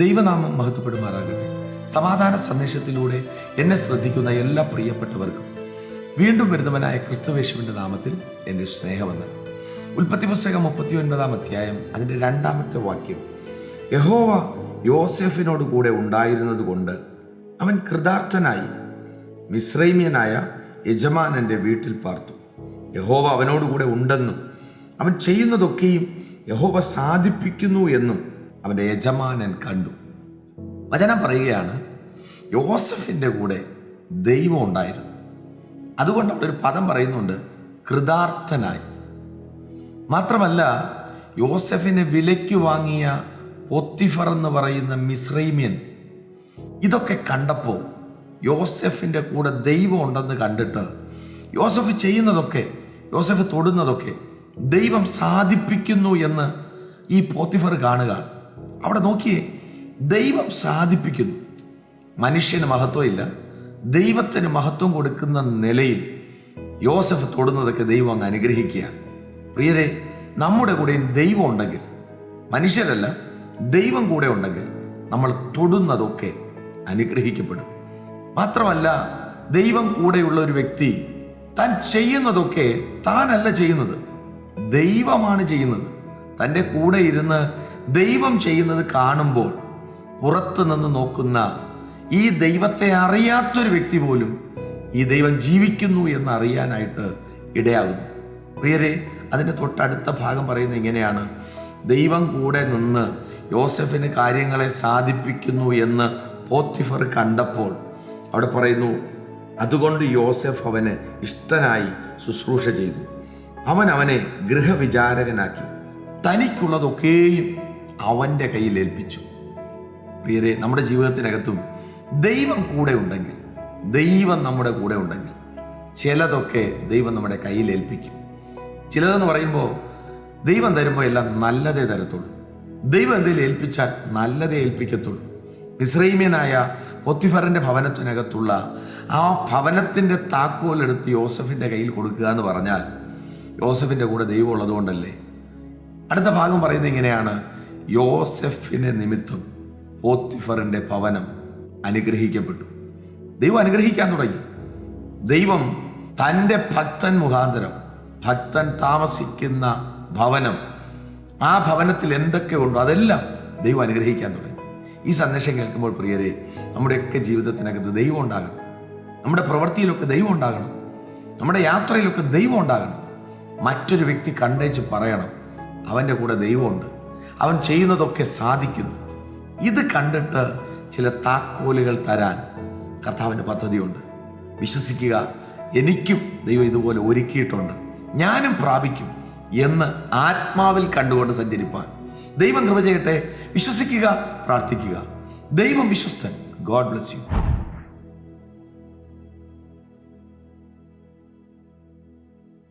ദൈവനാമം മഹത്വപ്പെടുമാറാകട്ടെ. സമാധാന സന്ദേശത്തിലൂടെ എന്നെ ശ്രദ്ധിക്കുന്ന എല്ലാ പ്രിയപ്പെട്ടവർക്കും വീണ്ടും വരുന്നവനായ ക്രിസ്തുവേശുവിൻ്റെ നാമത്തിൽ എൻ്റെ സ്നേഹവന്ദനം. ഉൽപ്പത്തി പുസ്തകം 39 അധ്യായം അതിൻ്റെ 2-ാമത്തെ വാക്യം. യഹോവ യോസേഫിനോട് കൂടെ ഉണ്ടായിരുന്നത് കൊണ്ട് അവൻ കൃതാർത്ഥനായി മിസ്രൈമ്യനായ യജമാനൻ്റെ വീട്ടിൽ പാർത്തു. യഹോവ അവനോടുകൂടെ ഉണ്ടെന്നും അവൻ ചെയ്യുന്നതൊക്കെയും യഹോവ സാധിപ്പിക്കുന്നു എന്നും അവൻ്റെ യജമാനൻ കണ്ടു. വചനം പറയുകയാണ്, യോസഫിൻ്റെ കൂടെ ദൈവം ഉണ്ടായിരുന്നു. അതുകൊണ്ട് അവിടെ ഒരു പദം പറയുന്നുണ്ട്, കൃതാർത്ഥനായി. മാത്രമല്ല, യോസഫിനെ വിലയ്ക്ക് വാങ്ങിയ പോത്തിഫർ എന്ന് പറയുന്ന മിസ്രൈമ്യൻ ഇതൊക്കെ കണ്ടപ്പോൾ യോസഫിൻ്റെ കൂടെ ദൈവം ഉണ്ടെന്ന് കണ്ടിട്ട് യോസഫ് ചെയ്യുന്നതൊക്കെ, യോസഫ് തൊടുന്നതൊക്കെ ദൈവം സാധിപ്പിക്കുന്നു എന്ന് ഈ പോത്തിഫർ കാണുക. അവിടെ നോക്കിയേ, ദൈവം സാധിപ്പിക്കുന്നു. മനുഷ്യന് മഹത്വമില്ല, ദൈവത്തിന് മഹത്വം കൊടുക്കുന്ന നിലയിൽ യോസഫ് തൊടുന്നതൊക്കെ ദൈവം അങ്ങ് അനുഗ്രഹിക്കുകയാണ്. പ്രിയരെ, നമ്മുടെ കൂടെയും ദൈവം ഉണ്ടെങ്കിൽ, മനുഷ്യരല്ല ദൈവം കൂടെ ഉണ്ടെങ്കിൽ നമ്മൾ തൊടുന്നതൊക്കെ അനുഗ്രഹിക്കപ്പെടും. മാത്രമല്ല, ദൈവം കൂടെയുള്ള ഒരു വ്യക്തി താൻ ചെയ്യുന്നതൊക്കെ താനല്ല ചെയ്യുന്നത്, ദൈവമാണ് ചെയ്യുന്നത്. തൻ്റെ കൂടെ ഇരുന്ന് ദൈവം ചെയ്യുന്നത് കാണുമ്പോൾ പുറത്തു നിന്ന് നോക്കുന്ന ഈ ദൈവത്തെ അറിയാത്തൊരു വ്യക്തി പോലും ഈ ദൈവം ജീവിക്കുന്നു എന്ന് അറിയാനായിട്ട് ഇടയാകുന്നു. പ്രിയരെ, അതിൻ്റെ തൊട്ടടുത്ത ഭാഗം പറയുന്നത് ഇങ്ങനെയാണ്: ദൈവം കൂടെ നിന്ന് യോസഫിന് കാര്യങ്ങളെ സാധിപ്പിക്കുന്നു എന്ന് പോത്തിഫർ കണ്ടപ്പോൾ അവിടെ പറയുന്നു, അതുകൊണ്ട് യോസഫ് അവന് ഇഷ്ടനായി ശുശ്രൂഷ ചെയ്തു. അവനെ ഗൃഹവിചാരകനാക്കി തനിക്കുള്ളതൊക്കെയും അവൻ്റെ കയ്യിൽ ഏൽപ്പിച്ചു. പ്രിയരെ, നമ്മുടെ ജീവിതത്തിനകത്തും ദൈവം കൂടെ ഉണ്ടെങ്കിൽ, ദൈവം നമ്മുടെ കൂടെ ഉണ്ടെങ്കിൽ ചിലതൊക്കെ ദൈവം നമ്മുടെ കയ്യിൽ ഏൽപ്പിക്കും. ചിലതെന്ന് പറയുമ്പോൾ ദൈവം തരുമ്പോൾ എല്ലാം നല്ലതേ തരത്തുള്ളൂ. ദൈവം എന്തെങ്കിലും ഏൽപ്പിച്ചാൽ നല്ലതേ ഏൽപ്പിക്കത്തുള്ളൂ. മിസ്രൈമ്യനായ പോത്തിഫറിൻ്റെ ഭവനത്തിനകത്തുള്ള ആ ഭവനത്തിൻ്റെ താക്കോലെടുത്ത് യോസഫിൻ്റെ കയ്യിൽ കൊടുക്കുക എന്ന് പറഞ്ഞാൽ യോസഫിൻ്റെ കൂടെ ദൈവം ഉള്ളതുകൊണ്ടല്ലേ. അടുത്ത ഭാഗം പറയുന്നത് ഇങ്ങനെയാണ്: യോസഫിനെ നിമിത്തം പോത്തിഫറിൻ്റെ ഭവനം അനുഗ്രഹിക്കപ്പെട്ടു. ദൈവം അനുഗ്രഹിക്കാൻ തുടങ്ങി. ദൈവം തൻ്റെ ഭക്തൻ മുഖാന്തരം, ഭക്തൻ താമസിക്കുന്ന ഭവനം, ആ ഭവനത്തിൽ എന്തൊക്കെ ഉണ്ടോ അതെല്ലാം ദൈവം അനുഗ്രഹിക്കാൻ തുടങ്ങി. ഈ സന്ദേശം കേൾക്കുമ്പോൾ പ്രിയരെ, നമ്മുടെയൊക്കെ ജീവിതത്തിനകത്ത് ദൈവം ഉണ്ടാകണം. നമ്മുടെ പ്രവൃത്തിയിലൊക്കെ ദൈവം ഉണ്ടാകണം. നമ്മുടെ യാത്രയിലൊക്കെ ദൈവം ഉണ്ടാകണം. മറ്റൊരു വ്യക്തി കണ്ടേച്ച് പറയണം, അവൻ്റെ കൂടെ ദൈവമുണ്ട്, അവൻ ചെയ്യുന്നതൊക്കെ സാധിക്കുന്നു. ഇത് കണ്ടിട്ട് ചില താക്കോലുകൾ തരാൻ കർത്താവിൻ്റെ പദ്ധതിയുണ്ട്. വിശ്വസിക്കുക, എനിക്കും ദൈവം ഇതുപോലെ ഒരുക്കിയിട്ടുണ്ട്, ഞാനും പ്രാപിക്കും എന്ന് ആത്മാവിൽ കണ്ടുകൊണ്ട് സഞ്ചരിപ്പാൻ ദൈവം കൃപ ചെയ്യട്ടെ. വിശ്വസിക്കുക, പ്രാർത്ഥിക്കുക. ദൈവം വിശ്വസ്തൻ. God bless U.